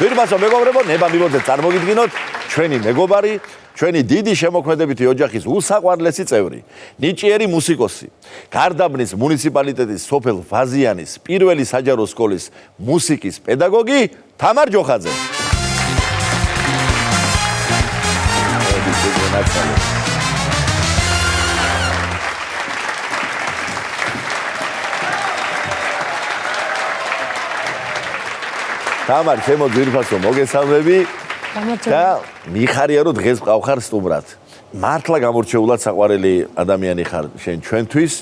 ვირბასო მეგობრებო, ნება მივოდეთ წარმოგიდგინოთ ჩვენი მეგობარი, ჩვენი დიდი შემოქმედებითი ოჯახის უსაყვარლესი წევრი, ნიჭიერი მუსიკოსი, გარდაბნის მუნიციპალიტეტის სოფელ ვაზიანის პირველი საჯარო სკოლის მუსიკის პედაგოგი თამარ ჯოხაძე. თამარ, შემოდი ვირფასო, მოგესალმები და მიხარია რომ დღეს ყავხარ სტუმრად. მართლა გამორჩეულად საყვარელი ადამიანი ხარ შენ ჩვენთვის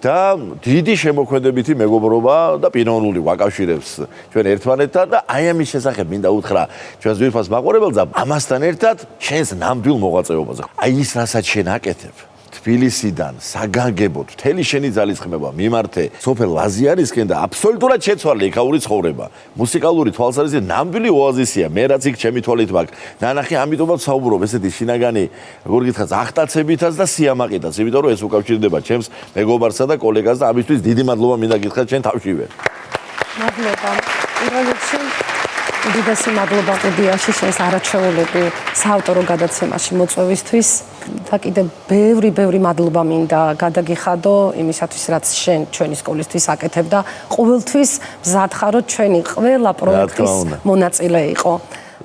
და დიდი შემოქმედებითი მეგობრობა და პიროვნული ვაკავშირებს ჩვენ ერთმანეთთან და აი ამის შესახებ მინდა უთხრა ჩვენს ვირფას მაყურებელს და ამასთან ერთად შენს ნამდვილ მოღვაწეობაზე. აი ის რასაც შენ აკეთებ თბილისიდან საგანგებოდ მთელი შენი ძალისხმევა მიმართე სოფელ ვაზიანისკენ და აბსოლუტურად შეცვალე იქაური ცხოვრება. მუსიკალური თვალსაზრისით ნამდვილი ოაზისია. მე რაც იქ ჩემი თვალით მაქვს ნანახი, ამიტომაც საუბრობ ესეთი შინაგანი, როგორ გითხრათ, ახტაცებითაც და სიამაყითაც, იმიტომ რომ ეს უკავშირდება ჩემს მეგობარსა და კოლეგას და ამისთვის დიდი მადლობა მინდა გითხრათ შენ თავშივე. მადლობა. პირველ რიგში უდიდესი მადლობა ყუდიაში შენს არაჩვეულები საავტორო გადაცემაში მოწვევისთვის და კიდევ ბევრი მადლობა მინდა გადაგიხადო იმისათვის რაც შენ ჩვენი სკოლისთვის აკეთებ და ყოველთვის მზად ხარო ჩვენი ყველა პროექტის მონაწილე იყო.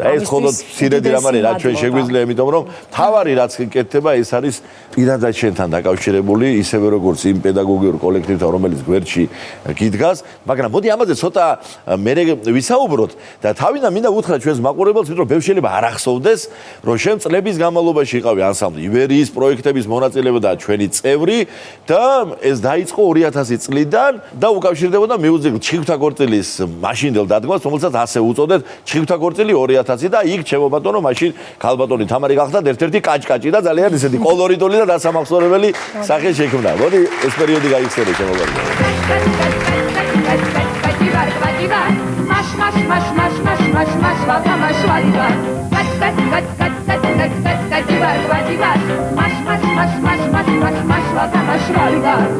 ეს ხოლმე სირედი რამ არის რაც ჩვენ შეგვიძლია, იმიტომ რომ თავარი რაც გეკეთება ეს არის პირადად შენთან დაკავშირებული, ისევე როგორც იმ პედაგოგიურ კოლექტივთან, რომელიც გვერდში გიდგას, მაგრამ მოდი ამაზე ცოტა მე ვისაუბროთ და თავიდან მინდა უთხრა ჩვენს მაყურებელს, ვიდრე ბევრ შეიძლება არ ახსოვდეს, რომ შენ წლების განმავლობაში იყავი ანსამბლი ივერიის პროექტების მონაწილეობა და ჩვენი წევრი და ეს დაიწყო 2000 წლიდან და უკავშირდებოდა მიუზიკ ჩხიკვთა ქორწილის მაშინდელ დადგმას, რომელსაც ასე უწოდეთ ჩხიკვთა ქორწილი 2000 და იქ ჩემობატონო მაშინ ქალბატონი თამარი გახდა ერთ-ერთი კაჭკაჭი და ძალიან ისეთი კოლორიტული და დასამახსოვრებელი სახე შექმნა. მოდი ეს პერიოდი გაიხსენე ჩემობატონო.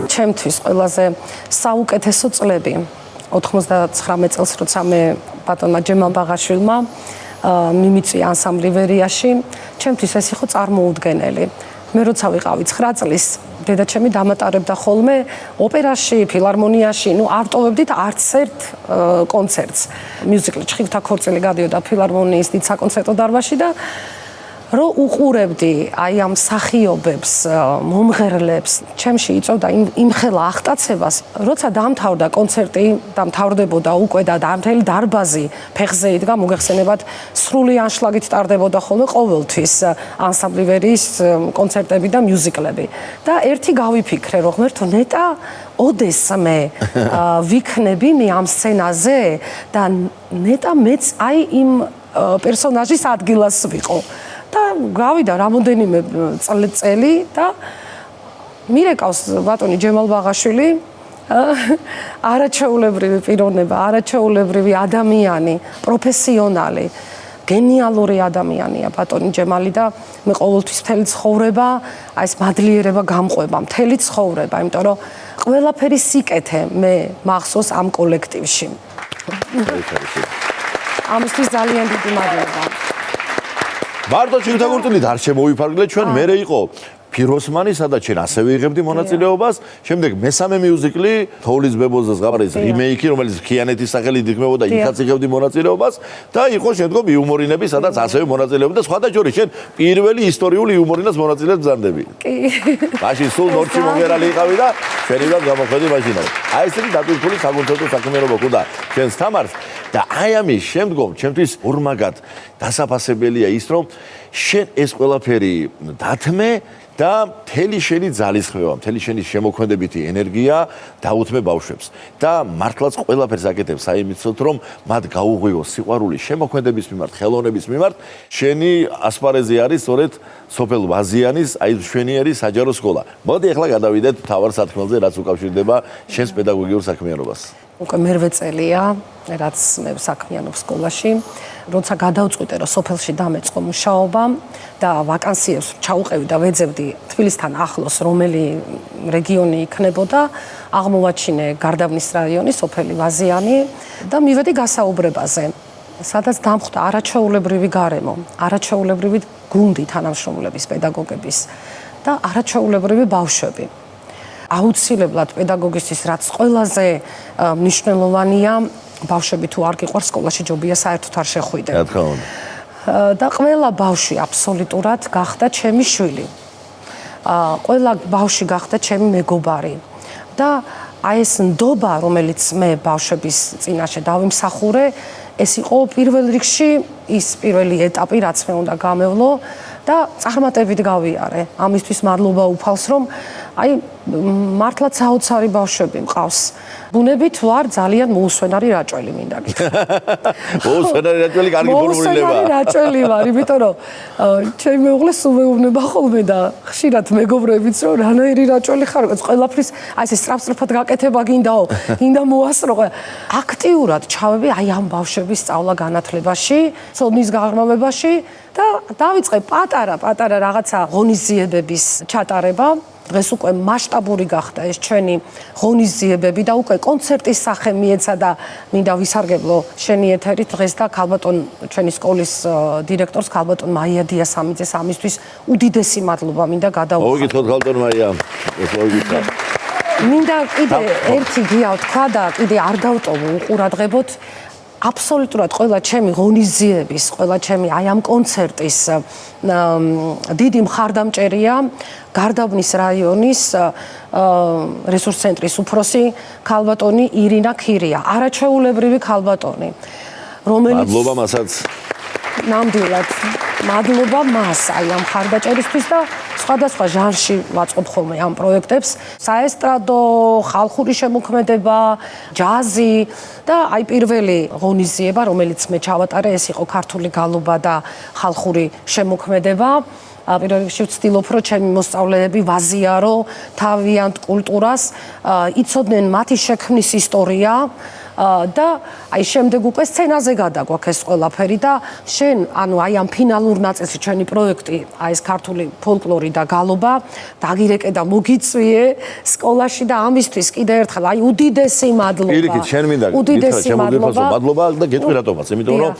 ჩემთვის ყველაზე საუკეთესო წლები 99 წელს როცა მე ბატონმა ჯემალ ბაღაშვილმა მიმიწვია ანსამბლი ვერიაში, ჩემთვის ეს იყო წარმოუდგენელი. მე როცა ვიყავი 9 წლის, დედაჩემი დამატარებდა ხოლმე ოპერაში, ფილარმონიაში, არ ტოვებდით არც ერთ კონცერტს. მიუზიკლი ჩხიკვთა ქორწილი გადიოდა ფილარმონიის დიდ საკონცერტო დარბაზში და რო უყურებდი აი ამ მსახიობებს, მომღერლებს, ჩემში იწვევდა იმხელა ახტაცებას, როცა დამთავრდა კონცერტი, დამთავრდებოდა უკვე და მთელი დარბაზი ფეხზე იდგა, მოგეხსენებათ, სრული ანშლაგით ტარდებოდა ხოლმე ყოველთვის ანსამბლი ვერიის კონცერტები და მიუზიკლები. და ერთი გავიფიქრე, რომ ღმერთო, ნეტა ოდეს მე ვიქნები მე ამ სცენაზე და ნეტა მეც აი იმ პერსონაჟის ადგილას ვიყო. და გავიდა რამოდენიმე წელი და მირეკავს ბატონი ჯემალ ბაღაშვილი, არაჩვეულებრივი პიროვნება, არაჩვეულებრივი ადამიანი, პროფესიონალი, გენიალური ადამიანია ბატონი ჯემალი და მე ყოველთვის მთელი ცხოვრება, აი ეს მადლიერება გამყვება, მთელი ცხოვრება, იმიტომ რომ ყველაფერი სიკეთე მე მახსოვს ამ კოლექტივში. ამისთვის ძალიან დიდი მადლობა. მარტო ჩხიკვთა ქორწილით არ შემოვიფარგლეთ ჩვენ, მერე იყო ფიროსმანი, სადაც შენ ასევე იღებდი მონაწილეობას, შემდეგ მესამე მიუზიკლი თოვლის ბებოზას გაყრის რიმეიკი, რომელიც ქიანეთის სახელით იქმნებოდა, იქაც იღებდი მონაწილეობას და იყო შემდგომ იუმორინები, სადაც ასევე მონაწილეობდა და სხვადასხვა შენ პირველი ისტორიული იუმორინას მონაწილეებს ბრძანდები. კი. მაშინ სულ ნორჩი მომღერალი იყავი და შენიდან გამოხედი მაშინაც. აი ესეთი დატვირთული საკონცერტო საქმიანობა ქონდა შენს თამარს და აი ამის შემდგომ ჩემთვის ორმაგად დასაფასებელია ის, რომ შენ ეს ყველაფერი დათმე და მთელი შენი ძალისხმევა, მთელი შენი შემოქმედებითი ენერგია დაუთმე ბავშვებს და მართლაც ყველაფერს აკეთებს აიმიცოთ, რომ მათ გაუღვიოს სიყვარული შემოქმედების მიმართ, ხელოვნების მიმართ. შენი ასპარეზი არის სწორედ სოფელ ვაზიანის აი მშვენიერი საჯარო სკოლა. მოდი ახლა გადავიდეთ მთავარ სათქმელზე, რაც უკავშირდება შენს პედაგოგიურ საქმიანობას. უკვე მერვე წელია, რაც მე საქმიანობ სკოლაში. როცა გადავწყვიტე, რომ სოფელში დამეწყო მუშაობა და ვაკანსიებს ჩაუყევი და ვეძებდი თბილისთან ახლოს, რომელი რეგიონი იქნებოდა, აღმოვაჩინე გარდაბნის რაიონი, სოფელი ვაზიანი და მივედი გასაუბრებაზე. სადაც დამხვდა არაჩვეულებრივი გარემო, არაჩვეულებრივი გუნდი თანამშრომლების, პედაგოგების და არაჩვეულებრივი ბავშვები. აუცილებლად პედაგოგისთვის რაც ყველაზე მნიშვნელოვანია, ბავშვები თუ არ გიყვარს სკოლაში ჯობია საერთოდ არ შეხვიდე. რა თქმა უნდა. და ყველა ბავშვი აბსოლუტურად გახდა ჩემი შვილი. ყველა ბავშვი გახდა ჩემი მეგობარი. და აი ეს ნდობა, რომელიც მე ბავშვების წინაშე დავიმსახურე, ეს იყო პირველ რიგში ის პირველი ეტაპი, რაც მე უნდა გამევლო და წარმატებით გავიარე. ამისთვის მადლობა უფალს, რომ აი მართლაც საოცარი ბავშვები მყავს. ბუნებით ვარ ძალიან მოუსვენარი რაჭველი მინდა გითხრათ. მოუსვენარი რაჭველი კარგი ფორმულირება. მოუსვენარი რაჭველი ვარ, იმიტომ რომ ჩემი მეუღლე სულ მეუბნება ხოლმე და ხშირად მეგობრებიც რომ რანაირი რაჭველი ხარ, ყველაფრის აი ეს სწრაფ-სწრაფად გაკეთება გინდაო, გინდა მოასწრო. აქტიურად ჩავები აი ამ ბავშვების სწავლა განათლებაში, ცოდნის გაღრმავებაში და დავიწყე პატარა რაღაცა ღონისძიებების ჩატარება. დღეს უკვე მასშტაბური გახდა ეს ჩვენი ღონისძიებები და უკვე კონცერტის სახე მიეცა და მინდა ვისარგებლო შენი ეთერით დღეს და ქალბატონ ჩვენი სკოლის დირექტორს ქალბატონ მაია დიასამიძეს ამისთვის უდიდესი მადლობა მინდა გადავუხადო. მოგითხოვთ ქალბატონ მაია, ეს მოგითხრა. მინდა კიდე ერთი გია ვთქვა და კიდე არ დავტოვო უყურადღებოთ აბსოლუტურად ყველა ჩემი ღონისძიების, ყველა ჩემი აი ამ კონცერტის დიდი მხარდამჭერია გარდაბნის რაიონის რესურს ცენტრის უფროსი ქალბატონი ირინა ქირია, არაჩვეულებრივი ქალბატონი, რომელიც მადლობა მასაც. ნამდვილად მადლობა მას აი ამ მხარდაჭერისთვის და სხვადასხვა ჟანრში ვაწყობ ხოლმე ამ პროექტებს, საესტრადო, ხალხური შემოქმედება, ჯაზი და აი პირველი ღონისძიება, რომელიც მე ჩავატარე, ეს იყო ქართული გალობა და ხალხური შემოქმედება. პირველ რიგში ვცდილობ, რომ ჩემი მოსწავლეები ვაზიარო თავიანთ კულტურას, იცოდნენ მათი შექმნის ისტორია და აი შემდეგ უკვე სცენაზე გადაგვაქვს ეს ყველაფერი და შენ ანუ აი ამ ფინალურ ნაწილში ჩვენი პროექტი აი ეს ქართული ფოლკლორი და გალობა დაგირეკე და მოგიწვიე სკოლაში და ამისთვის კიდე ერთხელ აი უდიდესი მადლობა. პირიქით შენ მინდა უდიდესი მადლობა და გეტყვი რატომაც, იმიტომ რომ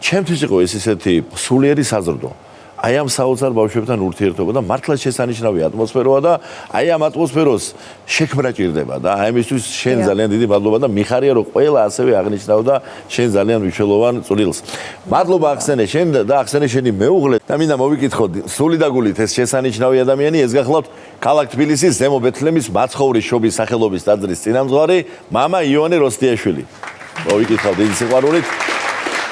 ჩემთვის იყო ეს ესეთი სულიერი საზრდო. აი ამ საოცარ ბავშვებთან ურთიერთობა და მართლაც შესანიშნავი ატმოსფეროა და აი ამ ატმოსფეროს შექმნა ჭირდება და აი ამისთვის შენ ძალიან დიდი მადლობა და მიხარია რომ ყველა ასევე აღნიშნავდა შენ ძალიან მნიშვნელოვან წვლილს. მადლობა ახსენე შენ და ახსენე შენი მეუღლე და მინდა მოვიკითხოთ სული და გულით ეს შესანიშნავი ადამიანი ეს გახლავთ ქალაქ თბილისის ზემო ბეთლემის მაცხოვრის შობის სახელობის ტაძრის წინამძღვარი მამა იონე როსტიაშვილი. მოვიკითხავთ დიდი სიყვარულით.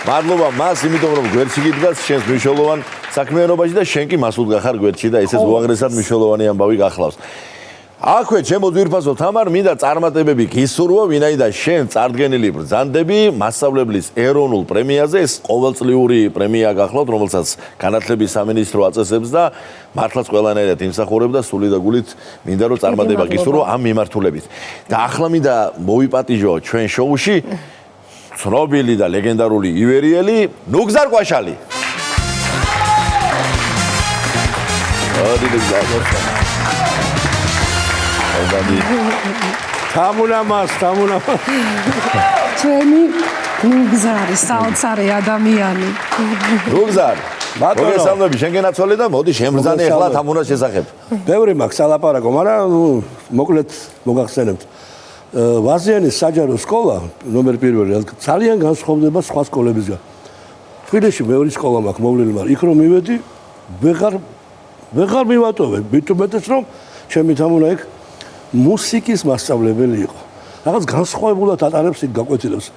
მადლობა მას, იმიტომ რომ გვერდში გიდგას შენს მნიშვნელოვან საქმიანობაში და შენ კი მასულ გახარ გვერდში და ესეც უაღრესად მნიშვნელოვანი ამბავი გახლავს. აქვე ჩემო ძვირფასო თამარ, მინდა წარმატებები გისურვო, ვინაიდან შენ წარდგენილი ბრძანდები მასწავლებლის ეროვნულ პრემიაზე, ეს ყოველწლიური პრემია გახლავთ, რომელსაც განათლების სამინისტრო აწესებს და მართლაც ყველანაირად იმსახურებ და სული და გულით მინდა რომ წარმატება გისურვო ამ მიმართულებით. და ახლა მინდა მოვიპატიჟო ჩვენ შოუში ცნობილი და ლეგენდარული ივერიელი ნუგზარ კვაშალი. თამუნამას ჩემი ნუგზარი საოცარი ადამიანი. ნუგზარ მოგესალმები შენ გენაცვალე და მოდი შემბრძანე ახლა თამუნას შესახებ. ბევრი მაქვს ალაპარაკო, მაგრამ მოკლედ მოგახსენებთ. ვაზიანის საჯარო სკოლა ნომერ 1 ძალიან განსხვავდება სხვა სკოლებისგან. თბილისში მეორე სკოლა მაქვს მოვლილი, მაგრამ იქ რომ მივედი ვეღარ მივატოვე, მით უმეტეს რომ ჩემი თამუნა იქ მუსიკის მასწავლებელი იყო. რაღაც განსხვავებულად ატარებს იქ გაკვეთილებს.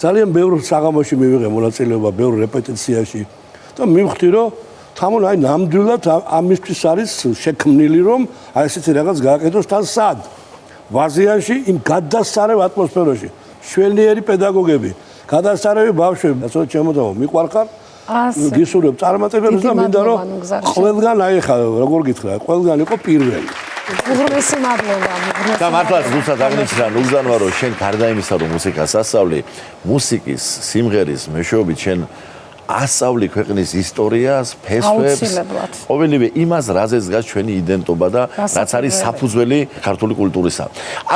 ძალიან ბევრ საღამოში მივიღე მონაწილეობა, ბევრ რეპეტიციაში და მივხვდი რომ თამუნა აი ნამდვილად ამისთვის არის შექმნილი რომ აი ესეთი რაღაც გააკეთოს თან სად ვაზიანში იმ გადასარევ ატმოსფეროში შვენიერი პედაგოგები გადასარევი ბავშვები ასე ჩემოდაო მიყვარხარ გისურვებ წარმატებებს და მინდა რომ ყველგან აი ხა როგორ გითხრა ყველგან იყო პირველი უღრმესი მადლობა და მართლაც ზუსტად აღნიშნა ნუგზანმა რომ შენ გარდა იმისა რომ მუსიკას ასწავლი მუსიკის სიმღერის მეშვეობით შენ ასწავლი ქვეყნის ისტორიას, ფესვებს, აუცილებლად. ყოველივე იმას, რაზეც დგას ჩვენი იდენტობა და რაც არის საფუძველი ქართული კულტურისა.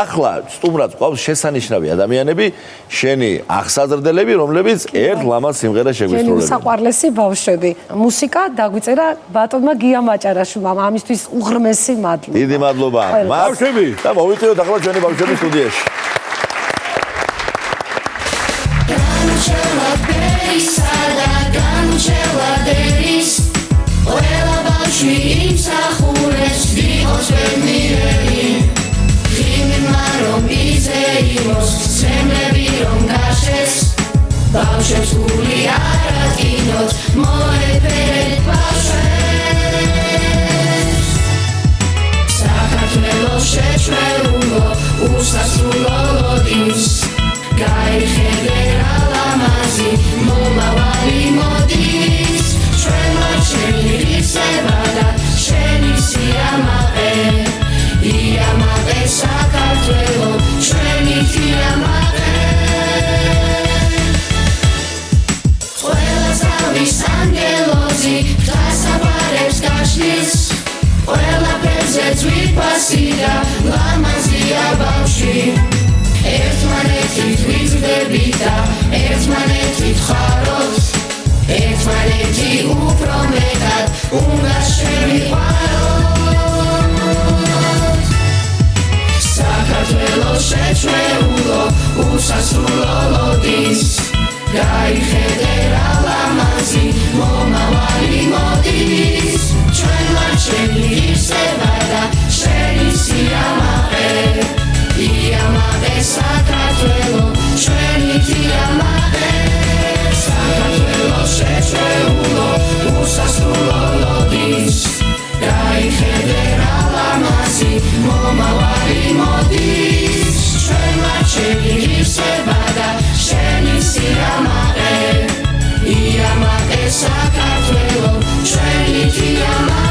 ახლა სტუმრად გვყავს შესანიშნავი ადამიანები, შენი აღსაზრდელები, რომლებიც ერთ ლამაზ სიმღერას ჩვენი შეგვისრულებენ. საყვარლესი ბავშვები. მუსიკა დაგვიწერა ბატონმა გია მაჭარაშვილმა. ამისთვის უღრმესი მადლობა. დიდი მადლობა. ბავშვები და მოვიწევთ ახლა ჩვენი ბავშვები სტუდიაში. ბავშვებს გული არ აკინოთ, მოეფერეთ ბავშვებს. საქართველოს შეჩვეულო, უსასრულო ლოდინს, გაიხედე რა ლამაზი, მომავალი მოდის. ჩვენმა შენი რისება და შენი სიამაყე, იამაყე საქართველო, ჩვენი თიამაყე. ანგელოზი გასაბარებს გაშლის ყველაფერზე ძვირფასი და ლამაზია ბავშვი ერთმანეთით ვიზრდებით და ერთმანეთით ხაროთ ერთმანეთი უფრო მეტად უნდა შევიყვაროთ საქართველოს შეჩვეულო უსასრულო ლოდინს გაიხედე რა ლამაზი მომავალი მოდის ჩვენმა შენი რისება და შენი სიამაყე იამაყე საქართველო ჩვენი თიამაყე საქართველოს შეჩვეულო უსასრულო ლოდინს გაიხედე რა ლამაზი მომავალი მოდის ჩვენმა შენი რისება და შენი სიამაყე იამაყე საქართველო ჩვენი თიამაყე